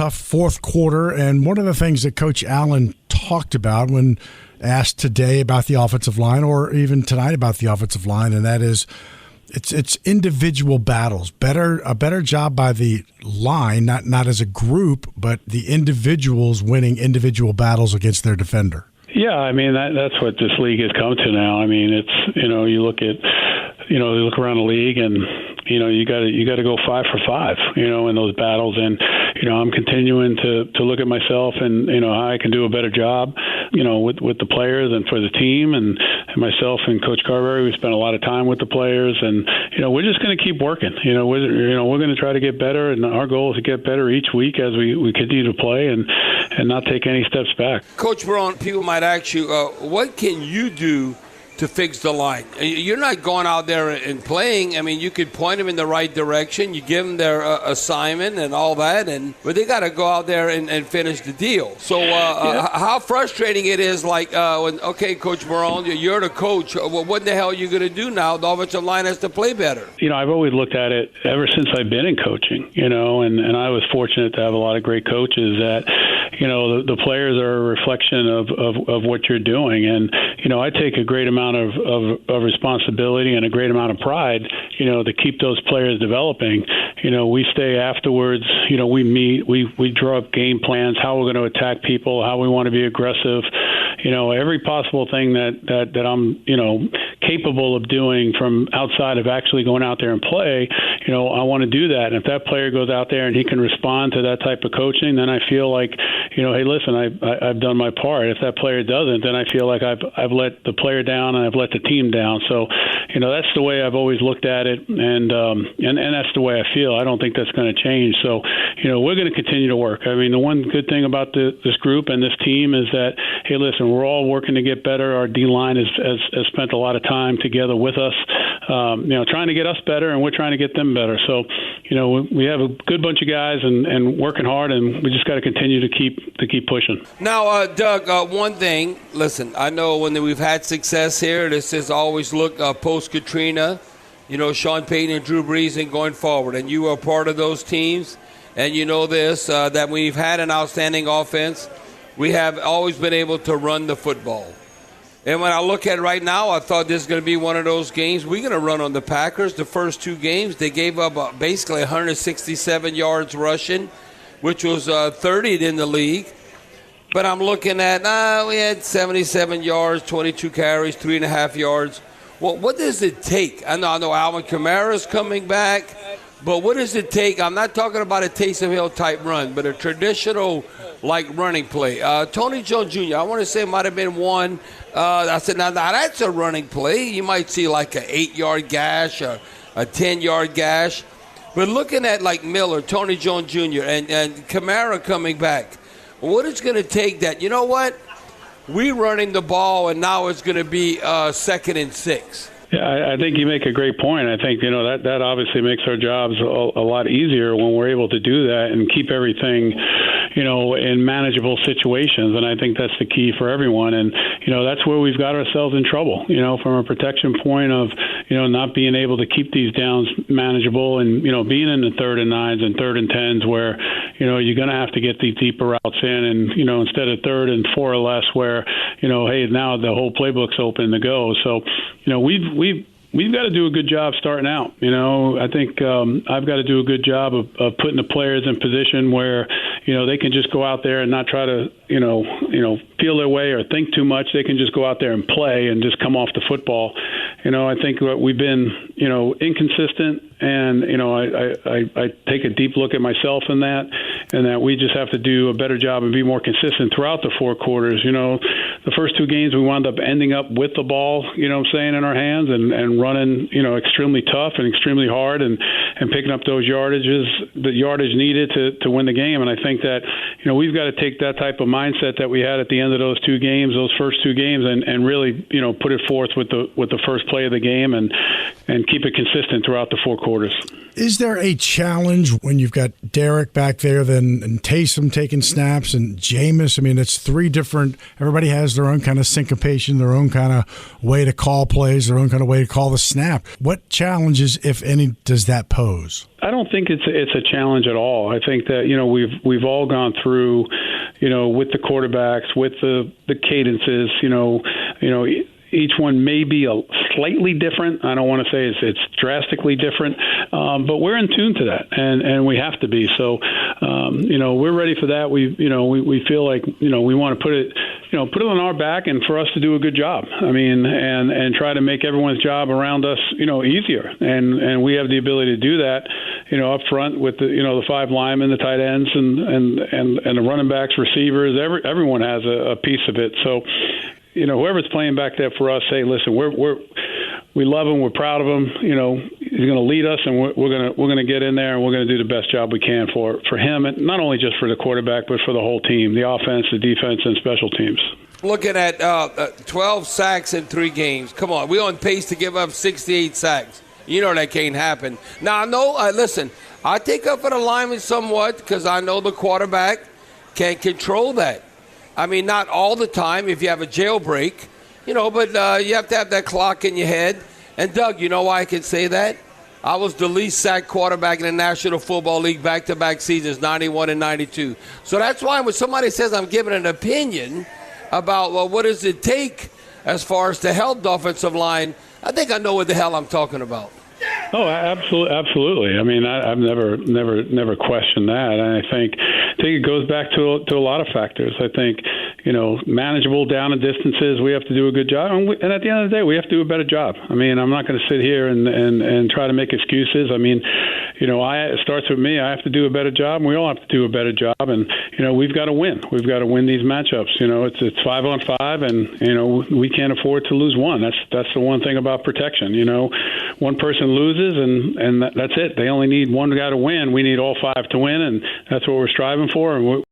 tough fourth quarter, and one of the things that Coach Allen talked about when asked today about the offensive line, or even tonight about the offensive line, and that is it's individual battles. A better job by the line, not as a group, but the individuals winning individual battles against their defender. Yeah, I mean that's what this league has come to now. I mean, it's you look around the league and you got to go 5 for 5 in those battles, and I'm continuing to look at myself and how I can do a better job with the players and for the team, and myself and Coach Carberry, we spent a lot of time with the players, and we're just going to keep working. We're going to try to get better, and our goal is to get better each week as we continue to play and not take any steps back. Coach Marrone, people might ask you, what can you do to fix the line? You're not going out there and playing. I mean, you could point them in the right direction. You give them their assignment and all that, but they got to go out there and finish the deal. So how frustrating it is, okay, Coach Marrone, you're the coach. Well, what the hell are you going to do now? The offensive line has to play better. I've always looked at it ever since I've been in coaching, and I was fortunate to have a lot of great coaches that, the players are a reflection of what you're doing. And, I take a great amount of responsibility and a great amount of pride, to keep those players developing. We stay afterwards, we meet, we draw up game plans, how we're going to attack people, how we want to be aggressive, every possible thing that I'm, capable of doing from outside of actually going out there and play, I want to do that. And if that player goes out there and he can respond to that type of coaching, then I feel like, hey, listen, I've done my part. If that player doesn't, then I feel like I've let the player down and I've let the team down. So, that's the way I've always looked at it, and that's the way I feel. I don't think that's going to change. So, we're going to continue to work. I mean, the one good thing about this group and this team is that, hey, listen, we're all working to get better. Our D-line has spent a lot of time together with us, trying to get us better, and we're trying to get them better. So, we have a good bunch of guys and working hard, and we just got to continue to keep pushing. Now, Doug, one thing. Listen, I know when we've had success here, this is always look post-Katrina, Sean Payton and Drew Brees and going forward. And you are part of those teams, and that we've had an outstanding offense. We have always been able to run the football. And when I look at it right now, I thought this is going to be one of those games. We're going to run on the Packers. The first two games, they gave up basically 167 yards rushing, which was 30th in the league. But I'm looking at, we had 77 yards, 22 carries, 3.5 yards. Well, what does it take? I know Alvin Kamara's coming back, but what does it take? I'm not talking about a Taysom Hill type run, but a traditional running play. Tony Jones Jr., I want to say it might have been one. I said, now that's a running play. You might see like an 8-yard gash, a 10-yard gash. But looking at Miller, Tony Jones Jr., and Kamara coming back, what it's going to take that, we're running the ball, and now it's going to be 2nd and 6. Yeah, I think you make a great point. I think, that obviously makes our jobs a lot easier when we're able to do that and keep everything, in manageable situations. And I think that's the key for everyone. And, that's where we've got ourselves in trouble, from a protection point of, not being able to keep these downs manageable and, being in the 3rd and 9s and 3rd and 10s where, you're going to have to get these deeper routes in and, instead of 3rd and 4 or less where, hey, now the whole playbook's open to go. So, we've got to do a good job starting out. I think I've got to do a good job of putting the players in position where, they can just go out there and not try to, feel their way or think too much. They can just go out there and play and just come off the football. I think we've been, inconsistent, and, I take a deep look at myself in that, and that we just have to do a better job and be more consistent throughout the 4 quarters. The first 2 games we wound up ending up with the ball, in our hands and running, extremely tough and extremely hard and picking up those the yardage needed to win the game. And I think that, we've got to take that type of mindset that we had at the end of those 2 games, those first 2 games, and really, put it forth with the first play of the game and keep it consistent throughout the 4 quarters. Is there a challenge when you've got Derek back there, then and Taysom taking snaps and Jameis? I mean, it's 3 different. Everybody has their own kind of syncopation, their own kind of way to call plays, their own kind of way to call the snap. What challenges, if any, does that pose? I don't think it's a challenge at all. I think that we've all gone through, with the quarterbacks, with the cadences, each one may be a slightly different. I don't want to say it's drastically different, but we're in tune to that, and we have to be. So, we're ready for that. We feel like we want to put it on our back, and for us to do a good job. I mean, and try to make everyone's job around us, easier. And we have the ability to do that, up front with the 5 linemen, the tight ends, and the running backs, receivers. Everyone has a piece of it. So, whoever's playing back there for us, say, listen, we love him, we're proud of him. He's going to lead us, and we're going to get in there, and we're going to do the best job we can for him, and not only just for the quarterback, but for the whole team, the offense, the defense, and special teams. Looking at 12 sacks in 3 games. Come on, we're on pace to give up 68 sacks. You know that can't happen. Now, I know, listen, I take up for the lineman somewhat because I know the quarterback can't control that. I mean, not all the time if you have a jailbreak, but you have to have that clock in your head. And, Doug, you know why I can say that? I was the least sacked quarterback in the National Football League back-to-back seasons, 91 and 92. So that's why when somebody says I'm giving an opinion about, well, what does it take as far as to help the offensive line, I think I know what the hell I'm talking about. Oh, absolutely. I mean, I've never questioned that. And I think it goes back to a lot of factors. I think, manageable down and distances, we have to do a good job. And at the end of the day, we have to do a better job. I mean, I'm not going to sit here and try to make excuses. I mean, it starts with me. I have to do a better job, and we all have to do a better job. And, we've got to win. We've got to win these matchups. It's 5-on-5, and, we can't afford to lose one. That's the one thing about protection. One person loses, and that's it. They only need one guy to win. We need all 5 to win, and that's what we're striving for. And